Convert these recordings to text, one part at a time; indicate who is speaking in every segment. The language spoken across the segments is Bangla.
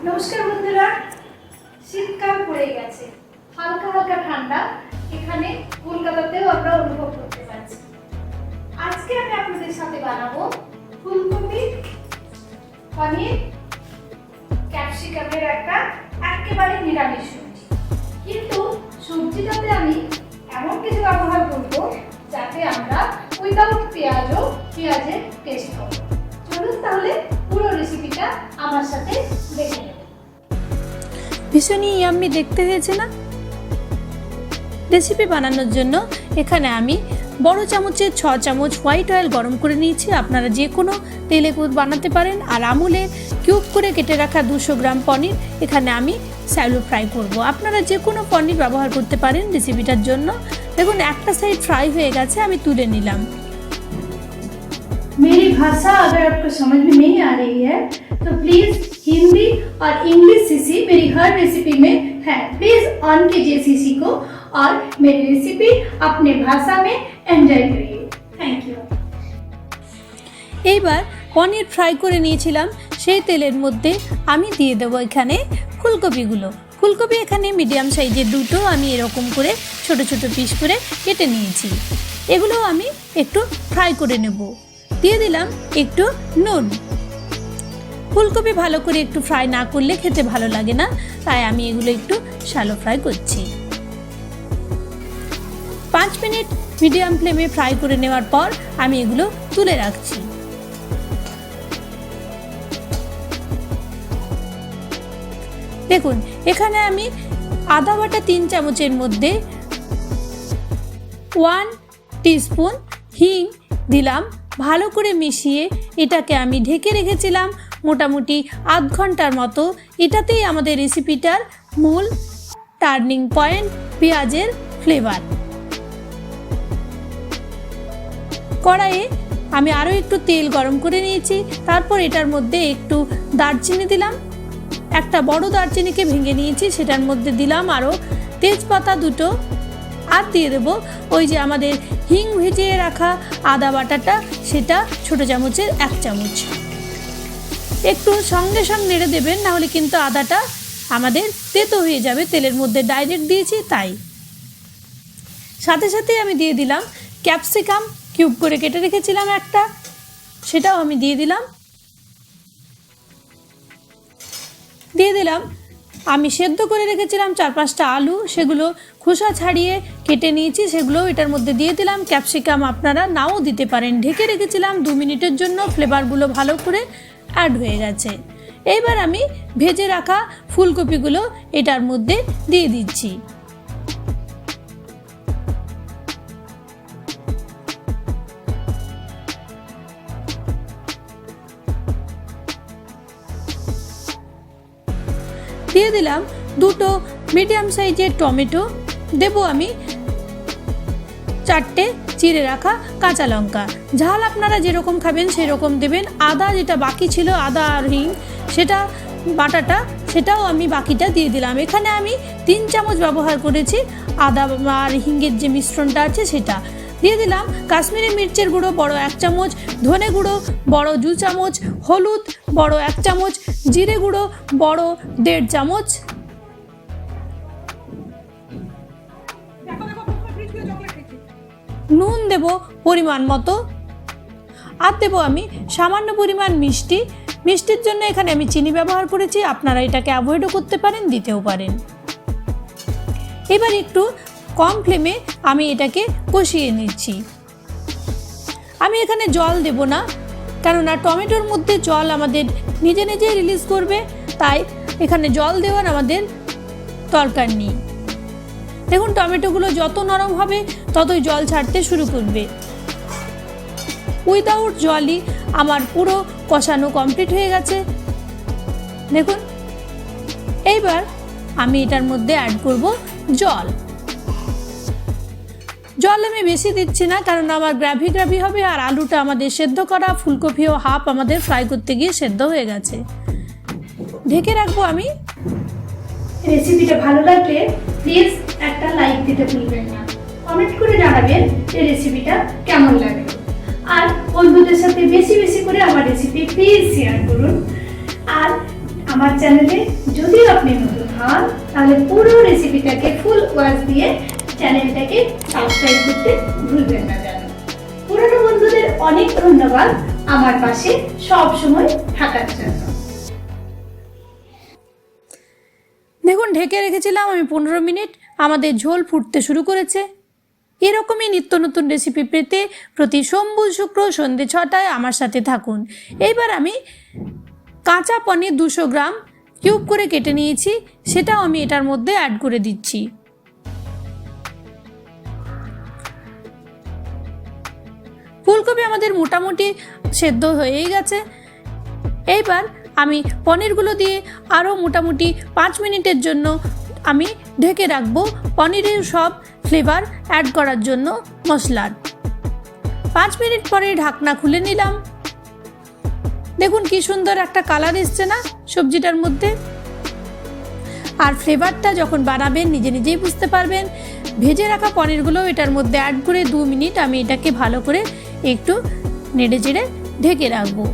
Speaker 1: নমস্কার বন্ধুরা, শীতকাল পড়ে গেছে, হালকা হালকা ঠান্ডা এখানে কলকাতাতেও আমরা অনুভব করতে পারছি। আজকে আমি আপনাদের সাথে বানাবো ফুলকপি পনির ক্যাপসিকামের একটা একেবারে নিরামিষ সবজি। কিন্তু সবজিটাতে আমি এমন কিছু ব্যবহার করব যাতে আমরা উইদাউট পেঁয়াজের টেস্ট পাবো। চলুন তাহলে পুরো রেসিপিটা আমার সাথে দেখে নেব।
Speaker 2: ভীষণই ইয়াম্মি দেখতে হয়েছে না? রেসিপি বানানোর জন্য এখানে আমি বড় চামচের 6 চামচ হোয়াইট অয়েল গরম করে নিয়েছি। আপনারা যে কোনো তেলে বানাতে পারেন। আর আমুলের কিউব করে কেটে রাখা 200 গ্রাম পনির এখানে আমি স্যালো ফ্রাই করব। আপনারা যে কোনো পনির ব্যবহার করতে পারেন রেসিপিটার জন্য। দেখুন একটা সাইড ফ্রাই হয়ে গেছে, আমি তুলে নিলাম।
Speaker 1: मेरी भाषा अगर आपको समझ में नहीं आ रही है तो प्लीज हिंदी और इंग्लिश सीसी मेरी हर रेसिपी में है। प्लीज ऑन कीजिए सीसी को और मेरी रेसिपी अपने भाषा में एंजॉय करिए। Thank you.
Speaker 2: এইবার পনির ফ্রাই করে নিয়েছিলাম, সেই তেলের মধ্যে আমি দিয়ে দেবো এখানে ফুলকপিগুলো। ফুলকপি এখানে মিডিয়াম সাইজের দুটো আমি এরকম করে ছোট ছোট পিস করে কেটে নিয়েছি। এগুলো আমি একটু ফ্রাই করে নেব। দিয়ে দিলাম একটু নুন। ফুলকপি ভালো করে একটু ফ্রাই না করলে খেতে ভালো লাগে না, তাই আমি এগুলো একটু শ্যালো ফ্রাই করছি। 5 মিনিট মিডিয়াম ফ্লেমে ফ্রাই করে নেওয়ার পর আমি এগুলো তুলে রাখছি। দেখুন এখানে আমি আদা বাটা 3 চামচের মধ্যে 1 টিস্পুন হিং দিলাম। ভালো করে মিশিয়ে এটাকে আমি ঢেকে রেখেছিলাম মোটামুটি আধ ঘন্টার মতো। এটাতেই আমাদের রেসিপিটার মূল টার্নিং পয়েন্ট, পেঁয়াজের ফ্লেভার। কড়াইয়ে আমি আরও একটু তেল গরম করে নিয়েছি। তারপর এটার মধ্যে একটু দারচিনি দিলাম, একটা বড় দারচিনিকে ভেঙে নিয়েছি, সেটার মধ্যে দিলাম আরও তেজপাতা 2টো। আর দিয়ে দেবো ওই যে আমাদের হিং ভেজিয়ে রাখা আদা বাটাটা, সেটা ছোট চামচের 1 চামচ। একটু সঙ্গে সঙ্গে নেড়ে দেবেন, নাহলে কিন্তু আদাটা আমাদের তেতো হয়ে যাবে, তেলের মধ্যে ডাইরেক্ট দিয়েছি তাই। সাথে সাথে আমি দিয়ে দিলাম ক্যাপসিকাম কিউব করে কেটে রেখেছিলাম একটা, সেটাও আমি দিয়ে দিলাম। দিয়ে দিলাম আমি সেদ্ধ করে রেখেছিলাম 4-5টা আলু, সেগুলো খোসা ছাড়িয়ে কেটে নিয়েছি, সেগুলো এটার মধ্যে দিয়ে দিলাম। ক্যাপসিকাম আপনারা নাও দিতে পারেন। ঢেকে রেখেছিলাম 2 মিনিটের জন্য, ফ্লেভারগুলো ভালো করে অ্যাড হয়ে গেছে। এইবার আমি ভেজে রাখা ফুলকপিগুলো এটার মধ্যে দিয়ে দিচ্ছি। দিয়ে দিলাম 2টো মিডিয়াম সাইজের টমেটো, দেব আমি 4টে চিড়ে রাখা কাঁচা লঙ্কা। ঝাল আপনারা যেরকম খাবেন সেরকম দেবেন। আদা যেটা বাকি ছিল, আদা আর হিং সেটা বাটাটা, সেটাও আমি বাকিটা দিয়ে দিলাম। এখানে আমি 3 চামচ ব্যবহার করেছি আদা আর হিঙ্গের যে মিশ্রণটা আছে সেটা। দিয়ে দিলাম কাশ্মীরি মির্চের গুঁড়ো বড় 1 চামচ, ধনে গুঁড়ো বড় 2 চামচ, হলুদ বড় 1 চামচ, জিরে গুঁড়ো বড় 1.5 চামচ। নুন দেব পরিমাণ মতো। আর দেবো আমি সামান্য পরিমাণ মিষ্টি। মিষ্টির জন্য এখানে আমি চিনি ব্যবহার করেছি, আপনারা এটাকে অ্যাভয়েডও করতে পারেন, দিতেও পারেন। এবার একটু কম ফ্লেমে আমি এটাকে কষিয়ে নিচ্ছি। আমি এখানে জল দেব না, কেননা টমেটোর মধ্যে জল আমাদের নিজে নিজেই রিলিজ করবে, তাই এখানে জল দেওয়ার আমাদের দরকার নেই। দেখুন টমেটোগুলো যত নরম হবে ততই জল ছাড়তে শুরু করবে। উইদাউট জলই আমার পুরো কষানো কমপ্লিট হয়ে গেছে। দেখুন এইবার আমি এটার মধ্যে অ্যাড করব জল। জল আমি বেশি দিচ্ছি না, কারণ আমার গ্রাভি হবে, আর আলুটা আমাদের সেদ্ধ করা, ফুলকপিও হাফ আমাদের ফ্রাই করতে গিয়ে সেদ্ধ হয়ে গেছে। ঢেকে রাখবো আমি।
Speaker 1: রেসিপিটা ভালো লাগলে প্লিজ একটা লাইক দিতে ভুলবেন না। কমেন্ট করে জানাবেন এই রেসিপিটা কেমন লাগলো। আর বন্ধুদের সাথে বেশি বেশি করে আমার রেসিপি প্লিজ শেয়ার করুন। আর আমার চ্যানেলে যদি আপনি নতুন হন তাহলে পুরো রেসিপিটাকে ফুল ওয়াচ দিয়ে চ্যানেলটাকে সাবস্ক্রাইব করতে ভুলবেন না যেন। পুরনো বন্ধুদের অনেক ধন্যবাদ আমার পাশে সব সময় থাকার জন্য।
Speaker 2: দেখুন, ঢেকে রেখেছিলাম আমি 15 মিনিট, আমাদের ঝোল ফুটতে শুরু করেছে। এরকমই নিত্য নতুন রেসিপি পেতে প্রতি সোম, বুধ, শুক্র সন্ধ্যে 6টায় আমার সাথে থাকুন। এইবার আমি কাঁচা পনির 200 গ্রাম কিউব করে কেটে নিয়েছি, সেটাও আমি এটার মধ্যে অ্যাড করে দিচ্ছি। ফুলকপি আমাদের মোটামুটি সেদ্ধ হয়েই গেছে। এইবার আমি পনিরগুলো দিয়ে আরও মোটামুটি 5 মিনিটের জন্য আমি ঢেকে রাখবো পনিরের সব ফ্লেভার অ্যাড করার জন্য মশলার। 5 মিনিট পরে ঢাকনা খুলে নিলাম। দেখুন কি সুন্দর একটা কালার এসছে না সবজিটার মধ্যে। আর ফ্লেভারটা যখন বানাবেন নিজে নিজেই বুঝতে পারবেন। ভেজে রাখা পনিরগুলো এটার মধ্যে অ্যাড করে 2 মিনিট আমি এটাকে ভালো করে একটু নেড়ে চেড়ে ঢেকে রাখবো।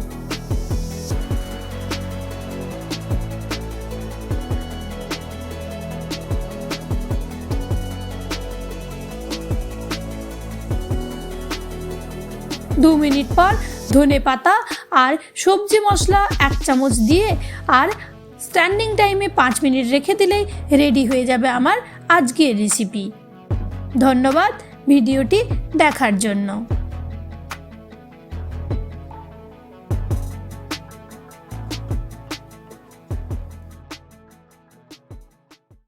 Speaker 2: দু মিনিট পর ধনে পাতা আর সবজি মশলা 1 চামচ দিয়ে আর স্ট্যান্ডিং টাইমে 5 মিনিট রেখে দিলেই রেডি হয়ে যাবে আমার আজকের রেসিপি। ধন্যবাদ ভিডিওটি দেখার জন্য।